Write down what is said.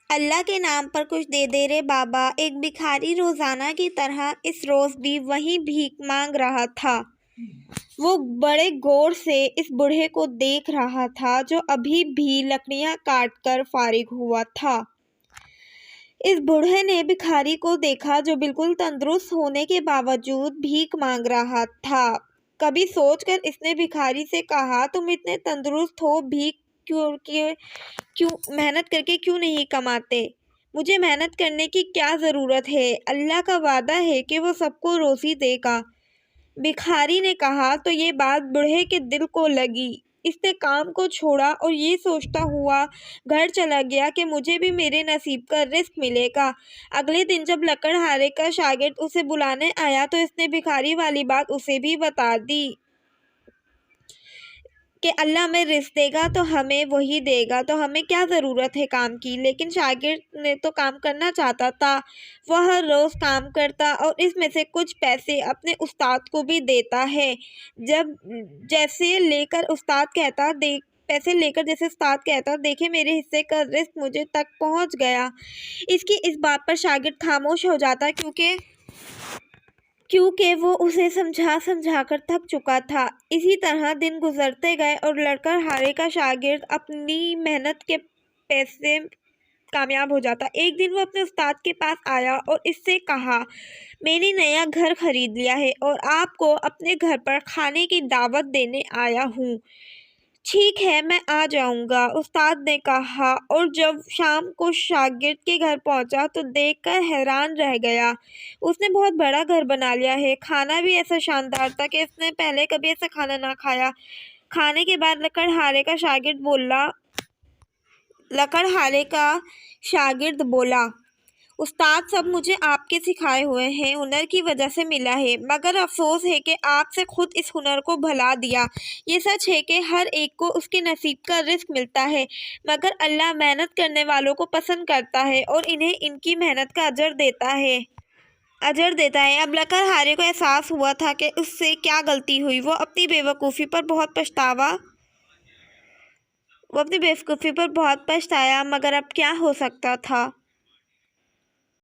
اللہ کے نام پر کچھ دے دے رے بابا۔ ایک بھکاری روزانہ کی طرح اس روز بھی وہیں بھیک مانگ رہا تھا۔ وہ بڑے غور سے اس بوڑھے کو دیکھ رہا تھا جو ابھی بھی لکڑیاں کاٹ کر فارغ ہوا تھا۔ اس بوڑھے نے بھکاری کو دیکھا جو بالکل تندرست ہونے کے باوجود بھیک مانگ رہا تھا۔ کبھی سوچ کر اس نے بھکاری سے کہا، تم اتنے تندرست ہو، بھیک محنت کر کے کیوں نہیں کماتے؟ مجھے محنت کرنے کی کیا ضرورت ہے؟ اللہ کا وعدہ ہے کہ وہ سب کو روزی دے گا۔ بھکاری نے کہا تو یہ بات بوڑھے کے دل کو لگی۔ اس نے کام کو چھوڑا اور یہ سوچتا ہوا گھر چلا گیا کہ مجھے بھی میرے نصیب کا رزق ملے گا۔ اگلے دن جب لکڑہارے کا شاگرد اسے بلانے آیا تو اس نے بھکاری والی بات اسے بھی بتا دی کہ اللہ ہمیں رزق دے گا تو ہمیں وہی دے گا، تو ہمیں کیا ضرورت ہے کام کی۔ لیکن شاگرد نے تو کام کرنا چاہتا تھا۔ وہ ہر روز کام کرتا اور اس میں سے کچھ پیسے اپنے استاد کو بھی دیتا ہے۔ پیسے لے کر استاد کہتا، دیکھیں میرے حصے کا رزق مجھے تک پہنچ گیا۔ اس کی اس بات پر شاگرد خاموش ہو جاتا کیونکہ وہ اسے سمجھا کر تھک چکا تھا۔ اسی طرح دن گزرتے گئے اور لکڑہارے کا شاگرد اپنی محنت کے پیسے کامیاب ہو جاتا۔ ایک دن وہ اپنے استاد کے پاس آیا اور اس سے کہا، میں نے نیا گھر خرید لیا ہے اور آپ کو اپنے گھر پر کھانے کی دعوت دینے آیا ہوں۔ ٹھیک ہے، میں آ جاؤں گا، استاد نے کہا، اور جب شام کو شاگرد کے گھر پہنچا تو دیکھ کر حیران رہ گیا۔ اس نے بہت بڑا گھر بنا لیا ہے، کھانا بھی ایسا شاندار تھا کہ اس نے پہلے کبھی ایسا کھانا نہ کھایا۔ کھانے کے بعد لکڑہارے کا شاگرد بولا، استاد سب مجھے آپ کے سکھائے ہوئے ہنر کی وجہ سے ملا ہے، مگر افسوس ہے کہ آپ سے خود اس ہنر کو بھلا دیا۔ یہ سچ ہے کہ ہر ایک کو اس کے نصیب کا رزق ملتا ہے، مگر اللہ محنت کرنے والوں کو پسند کرتا ہے اور انہیں ان کی محنت کا اجر دیتا ہے۔ اب لکڑہارے کو احساس ہوا تھا کہ اس سے کیا غلطی ہوئی۔ وہ اپنی بے وقوفی پر بہت پچھتایا، مگر اب کیا ہو سکتا تھا۔